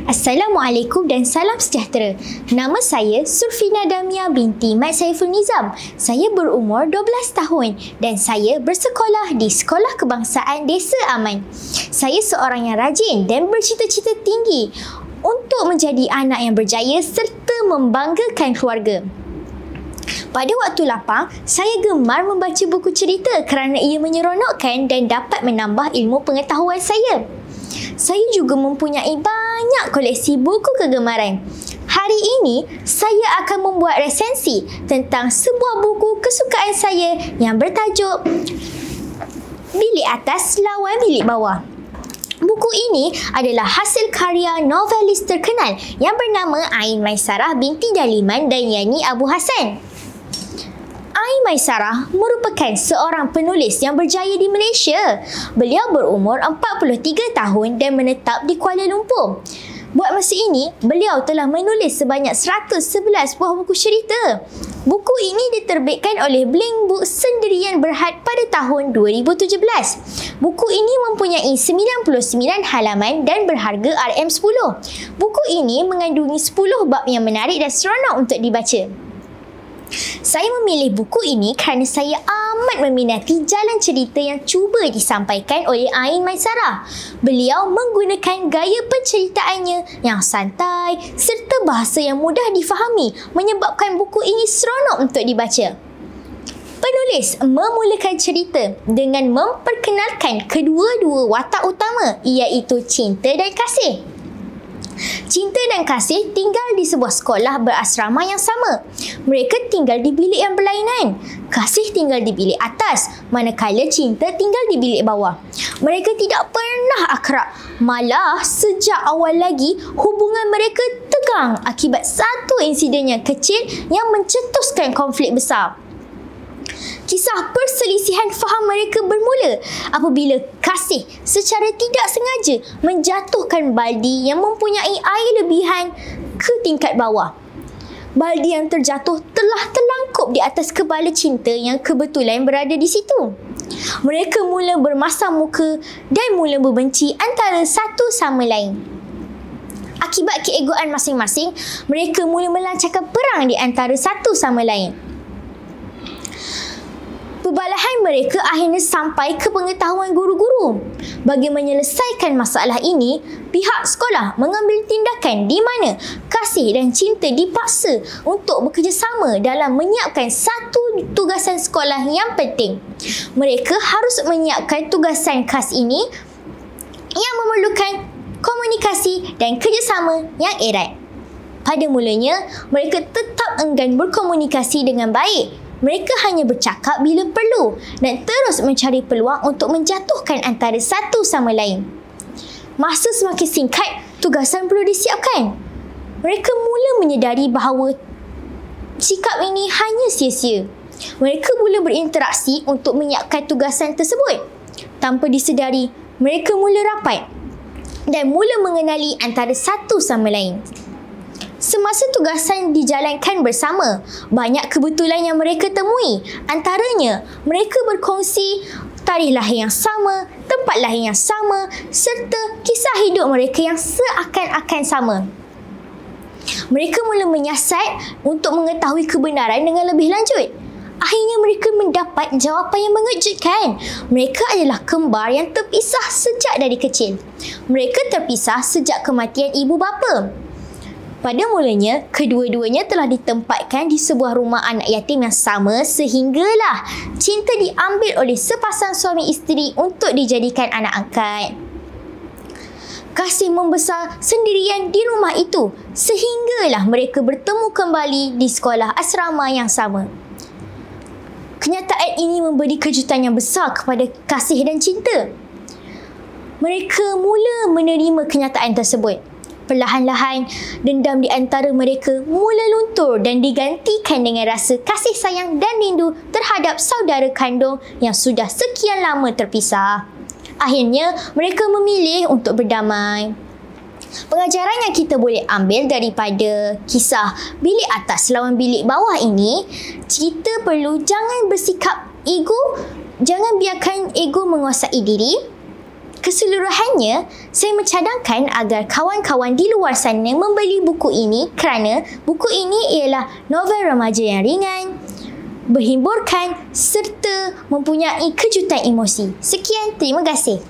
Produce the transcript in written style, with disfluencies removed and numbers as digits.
Assalamualaikum dan salam sejahtera. Nama saya Surfina Damia binti Mat Saiful Nizam. Saya berumur 12 tahun dan saya bersekolah di Sekolah Kebangsaan Desa Aman. Saya seorang yang rajin dan bercita-cita tinggi untuk menjadi anak yang berjaya serta membanggakan keluarga. Pada waktu lapang, saya gemar membaca buku cerita kerana ia menyeronokkan dan dapat menambah ilmu pengetahuan saya. Saya juga mempunyai banyak koleksi buku kegemaran. Hari ini, saya akan membuat resensi tentang sebuah buku kesukaan saya yang bertajuk Bilik Atas Lawan Bilik Bawah. Buku ini adalah hasil karya novelis terkenal yang bernama Ain Maisarah binti Daliman dan Yani Abu Hassan. Ain Maisarah merupakan seorang penulis yang berjaya di Malaysia. Beliau berumur 43 tahun dan menetap di Kuala Lumpur. Buat masa ini, beliau telah menulis sebanyak 111 buah buku cerita. Buku ini diterbitkan oleh Blink Books Sendirian Berhad pada tahun 2017. Buku ini mempunyai 99 halaman dan berharga RM10. Buku ini mengandungi 10 bab yang menarik dan seronok untuk dibaca. Saya memilih buku ini kerana saya amat meminati jalan cerita yang cuba disampaikan oleh Ain Maisarah. Beliau menggunakan gaya penceritaannya yang santai serta bahasa yang mudah difahami menyebabkan buku ini seronok untuk dibaca. Penulis memulakan cerita dengan memperkenalkan kedua-dua watak utama iaitu cinta dan kasih. Cinta dan kasih tinggal di sebuah sekolah berasrama yang sama. Mereka tinggal di bilik yang berlainan. Kasih tinggal di bilik atas, manakala cinta tinggal di bilik bawah. Mereka tidak pernah akrab. Malah sejak awal lagi, hubungan mereka tegang akibat satu insiden yang kecil yang mencetuskan konflik besar. Kisah perselisihan faham mereka bermula apabila Kasih secara tidak sengaja menjatuhkan baldi yang mempunyai air lebihan ke tingkat bawah. Baldi yang terjatuh telah terlangkup di atas kepala cinta yang kebetulan berada di situ. Mereka mula bermasam muka dan mula membenci antara satu sama lain. Akibat keegoan masing-masing, mereka mula melancarkan perang di antara satu sama lain. Perbalahan mereka akhirnya sampai ke pengetahuan guru-guru. Bagi menyelesaikan masalah ini, pihak sekolah mengambil tindakan di mana kasih dan cinta dipaksa untuk bekerjasama dalam menyiapkan satu tugasan sekolah yang penting. Mereka harus menyiapkan tugasan khas ini yang memerlukan komunikasi dan kerjasama yang erat. Pada mulanya, mereka tetap enggan berkomunikasi dengan baik. Mereka hanya bercakap bila perlu dan terus mencari peluang untuk menjatuhkan antara satu sama lain. Masa semakin singkat, tugasan perlu disiapkan. Mereka mula menyedari bahawa sikap ini hanya sia-sia. Mereka mula berinteraksi untuk menyiapkan tugasan tersebut. Tanpa disedari, mereka mula rapat dan mula mengenali antara satu sama lain. Semasa tugasan dijalankan bersama, banyak kebetulan yang mereka temui. Antaranya, mereka berkongsi tarikh lahir yang sama, tempat lahir yang sama serta kisah hidup mereka yang seakan-akan sama. Mereka mula menyiasat untuk mengetahui kebenaran dengan lebih lanjut. Akhirnya mereka mendapat jawapan yang mengejutkan. Mereka adalah kembar yang terpisah sejak dari kecil. Mereka terpisah sejak kematian ibu bapa. Pada mulanya, kedua-duanya telah ditempatkan di sebuah rumah anak yatim yang sama sehinggalah cinta diambil oleh sepasang suami isteri untuk dijadikan anak angkat. Kasih membesar sendirian di rumah itu sehinggalah mereka bertemu kembali di sekolah asrama yang sama. Kenyataan ini memberi kejutan yang besar kepada Kasih dan Cinta. Mereka mula menerima kenyataan tersebut. Perlahan-lahan, dendam di antara mereka mula luntur dan digantikan dengan rasa kasih sayang dan rindu terhadap saudara kandung yang sudah sekian lama terpisah. Akhirnya, mereka memilih untuk berdamai. Pengajaran yang kita boleh ambil daripada kisah bilik atas lawan bilik bawah ini, kita perlu jangan bersikap ego, jangan biarkan ego menguasai diri. Keseluruhannya, saya mencadangkan agar kawan-kawan di luar sana membeli buku ini kerana buku ini ialah novel remaja yang ringan, berhiburkan serta mempunyai kejutan emosi. Sekian, terima kasih.